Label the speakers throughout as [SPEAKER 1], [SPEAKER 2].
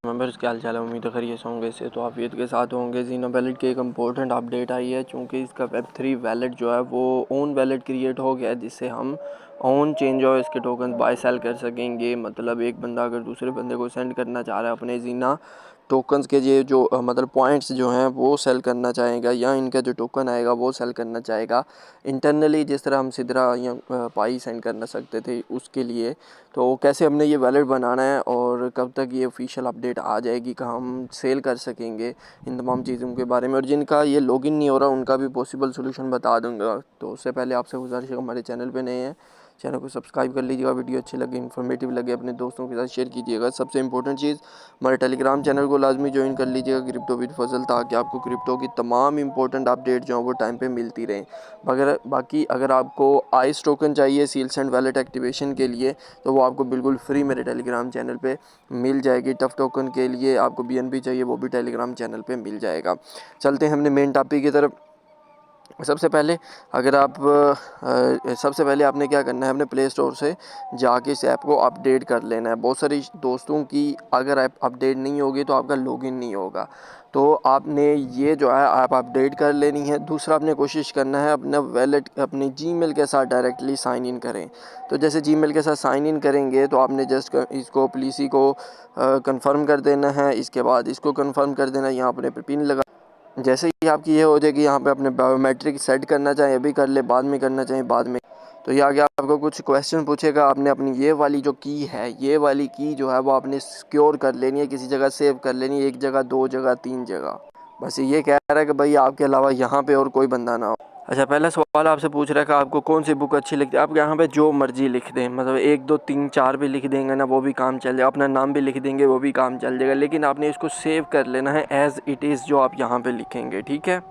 [SPEAKER 1] Members क्या हाल चाल है। उम्मीद है खैरियत से होंगे। से तो आफियत के साथ होंगे। जीनो वैलेट की एक इम्पोर्टेंट अपडेट आई है, चूँकि इसका वेब3 वैलेट जो है वो ओन वैलेट क्रिएट हो गया है, जिससे हम ओन चेंज और इसके टोकन बाय सेल कर सकेंगे। मतलब एक बंदा अगर दूसरे बंदे को सेंड करना चाह रहा है अपने जीना टोकन्स के ये जो मतलब पॉइंट्स जो हैं वो सेल करना चाहेगा, या इनका जो टोकन आएगा वो सेल करना चाहेगा इंटरनली, जिस तरह हम सिदरा या पाई सेंड करना सकते थे उसके लिए। तो कैसे हमने ये वैलेट बनाना है और कब तक ये ऑफिशियल अपडेट आ जाएगी, कहाँ हम सेल कर सकेंगे, इन तमाम चीज़ों के बारे में, और जिनका ये लॉगिन नहीं हो रहा उनका भी पॉसिबल सोल्यूशन बता दूंगा। तो उससे पहले आपसे गुजारिश है, हमारे चैनल पे नए हैं चैनल को सब्सक्राइब कर लीजिएगा। वीडियो अच्छी लगे, इन्फॉर्मेटिव लगे, अपने दोस्तों के साथ शेयर कीजिएगा। सबसे इंपॉर्टेंट चीज़, हमारे टेलीग्राम चैनल को लाजमी ज्वाइन कर लीजिएगा, क्रिप्टो विद फजल, ताकि आपको क्रिप्टो की तमाम इंपॉर्टेंट अपडेट जो हैं वो टाइम पे मिलती रहें। मगर बाकी अगर आपको आइस टोकन चाहिए सील्स एंड वैलेट एक्टिवेशन के लिए, तो वो आपको बिल्कुल फ्री मेरे टेलीग्राम चैनल पे मिल जाएगी। टफ टोकन के लिए आपको BNB चाहिए, वो भी टेलीग्राम चैनल पे मिल जाएगा। चलते हैं हमने मेन टॉपिक की तरफ। सबसे पहले अगर आप सबसे पहले आपने क्या करना है, अपने प्ले स्टोर से जाके इस ऐप को अपडेट कर लेना है। बहुत सारी दोस्तों की अगर ऐप अपडेट नहीं होगी तो आपका लॉगिन नहीं होगा, तो आपने ये जो है ऐप अपडेट कर लेनी है। दूसरा, आपने कोशिश करना है अपना वैलेट अपने जीमेल के साथ डायरेक्टली साइन इन करें। तो जैसे जीमेल के साथ साइन इन करेंगे तो आपने जस्ट इसको पॉलिसी को कंफर्म कर देना है। इसके बाद इसको कंफर्म कर देना है, यहाँ अपने पे पिन लगा। जैसे ही आपकी ये हो जाएगी, यहाँ पे अपने बायोमेट्रिक सेट करना चाहें अभी कर ले, बाद में करना चाहें बाद में। तो ये आगे आपको कुछ क्वेश्चन पूछेगा, आपने अपनी ये वाली जो की है, ये वाली की जो है वो आपने सिक्योर कर लेनी है, किसी जगह सेव कर लेनी है, 1 जगह 2 जगह 3 जगह। बस ये कह रहा है कि भाई आपके अलावा यहाँ पे और कोई बंदा ना हो। अच्छा, पहला सवाल आपसे पूछ रहा है कि आपको कौन सी बुक अच्छी लगती है। आप यहाँ पे जो मर्जी लिख दें, मतलब 1 2 3 4 भी लिख देंगे ना, वो भी काम चल जाएगा। अपना नाम भी लिख देंगे, वो भी काम चल जाएगा, लेकिन आपने इसको सेव कर लेना है एज़ इट इज़ जो आप यहाँ पे लिखेंगे, ठीक है।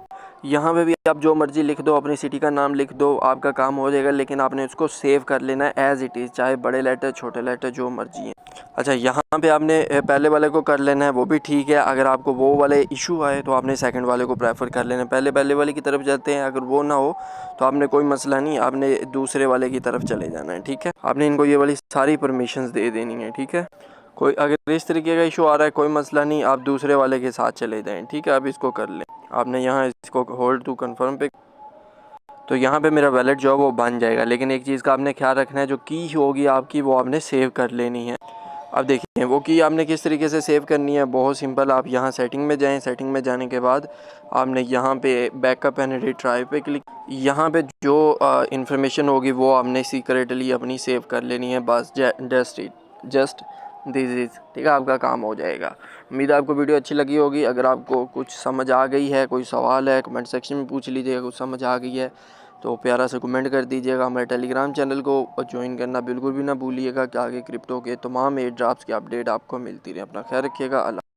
[SPEAKER 1] यहाँ पे भी आप जो मर्जी लिख दो, अपनी सिटी का नाम लिख दो, आपका काम हो जाएगा, लेकिन आपने उसको सेव कर लेना है एज़ इट इज़, चाहे बड़े लेटर छोटे लेटर जो मर्जी हैं। अच्छा, यहाँ पे आपने पहले वाले को कर लेना है, वो भी ठीक है। अगर आपको वो वाले इशू आए तो आपने सेकंड वाले को प्रेफर कर लेना है। पहले वाले की तरफ जाते हैं, अगर वो ना हो तो आपने कोई मसला नहीं, आपने दूसरे वाले की तरफ चले जाना है, ठीक है। आपने इनको ये वाली सारी परमिशंस दे देनी है, ठीक है। कोई अगर इस तरीके का इशू आ रहा है, कोई मसला नहीं, आप दूसरे वाले के साथ चले जाएँ, ठीक है। अब इसको कर लें, आपने यहाँ इसको होल्ड टू कन्फर्म पे, तो यहाँ पे मेरा वैलेट जो है वो बन जाएगा। लेकिन एक चीज़ का आपने ख्याल रखना है, जो की होगी आपकी वो आपने सेव कर लेनी है। अब देखिए वो की आपने किस तरीके से सेव करनी है, बहुत सिंपल। आप यहाँ सेटिंग में जाएं, सेटिंग में जाने के बाद आपने यहाँ पे बैकअप एंड रिट्राइव पे क्लिक, यहाँ पे जो इन्फॉर्मेशन होगी वो आपने सीक्रेटली अपनी सेव कर लेनी है। बस जस्ट दिस इज़, ठीक है, आपका काम हो जाएगा। उम्मीद है आपको वीडियो अच्छी लगी होगी। अगर आपको कुछ समझ आ गई है, कोई सवाल है, कमेंट सेक्शन में पूछ लीजिएगा। कुछ समझ आ गई है तो प्यारा सा कमेंट कर दीजिएगा। हमारे टेलीग्राम चैनल को ज्वाइन करना बिल्कुल भी ना भूलिएगा कि आगे क्रिप्टो के तमाम एयर ड्रॉप्स की अपडेट आपको मिलती रहे। अपना ख्याल रखिएगा। अल्लाह।